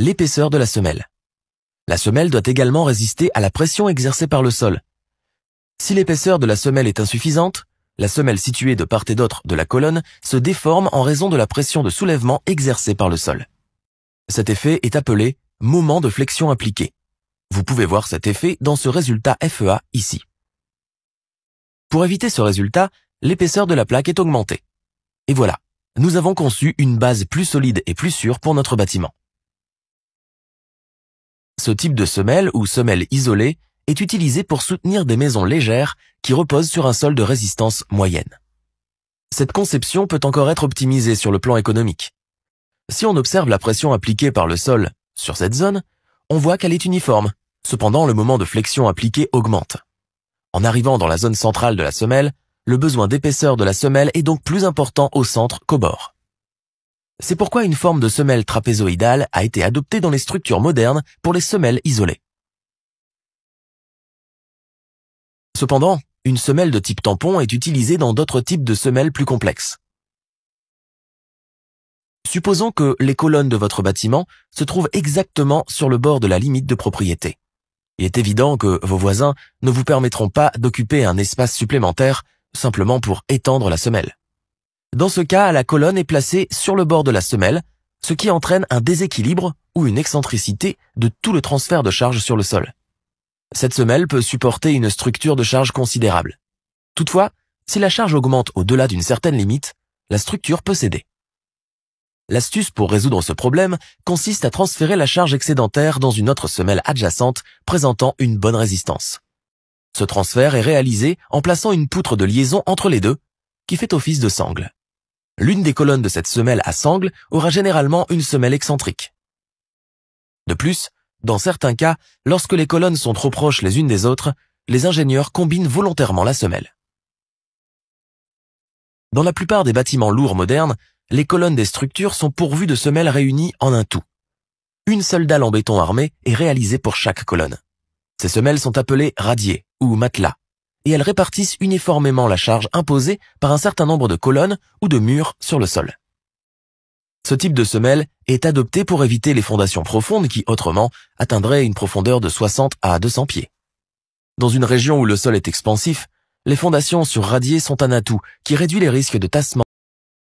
l'épaisseur de la semelle. La semelle doit également résister à la pression exercée par le sol. Si l'épaisseur de la semelle est insuffisante, la semelle située de part et d'autre de la colonne se déforme en raison de la pression de soulèvement exercée par le sol. Cet effet est appelé moment de flexion appliqué. Vous pouvez voir cet effet dans ce résultat FEA ici. Pour éviter ce résultat, l'épaisseur de la plaque est augmentée. Et voilà, nous avons conçu une base plus solide et plus sûre pour notre bâtiment. Ce type de semelle ou semelle isolée est utilisé pour soutenir des maisons légères qui reposent sur un sol de résistance moyenne. Cette conception peut encore être optimisée sur le plan économique. Si on observe la pression appliquée par le sol sur cette zone, on voit qu'elle est uniforme. Cependant, le moment de flexion appliqué augmente. En arrivant dans la zone centrale de la semelle, le besoin d'épaisseur de la semelle est donc plus important au centre qu'au bord. C'est pourquoi une forme de semelle trapézoïdale a été adoptée dans les structures modernes pour les semelles isolées. Cependant, une semelle de type tampon est utilisée dans d'autres types de semelles plus complexes. Supposons que les colonnes de votre bâtiment se trouvent exactement sur le bord de la limite de propriété. Il est évident que vos voisins ne vous permettront pas d'occuper un espace supplémentaire simplement pour étendre la semelle. Dans ce cas, la colonne est placée sur le bord de la semelle, ce qui entraîne un déséquilibre ou une excentricité de tout le transfert de charge sur le sol. Cette semelle peut supporter une structure de charge considérable. Toutefois, si la charge augmente au-delà d'une certaine limite, la structure peut céder. L'astuce pour résoudre ce problème consiste à transférer la charge excédentaire dans une autre semelle adjacente présentant une bonne résistance. Ce transfert est réalisé en plaçant une poutre de liaison entre les deux, qui fait office de sangle. L'une des colonnes de cette semelle à sangle aura généralement une semelle excentrique. De plus, dans certains cas, lorsque les colonnes sont trop proches les unes des autres, les ingénieurs combinent volontairement la semelle. Dans la plupart des bâtiments lourds modernes, les colonnes des structures sont pourvues de semelles réunies en un tout. Une seule dalle en béton armé est réalisée pour chaque colonne. Ces semelles sont appelées radiers ou matelas, et elles répartissent uniformément la charge imposée par un certain nombre de colonnes ou de murs sur le sol. Ce type de semelle est adopté pour éviter les fondations profondes qui, autrement, atteindraient une profondeur de 60 à 200 pieds. Dans une région où le sol est expansif, les fondations sur radier sont un atout qui réduit les risques de tassement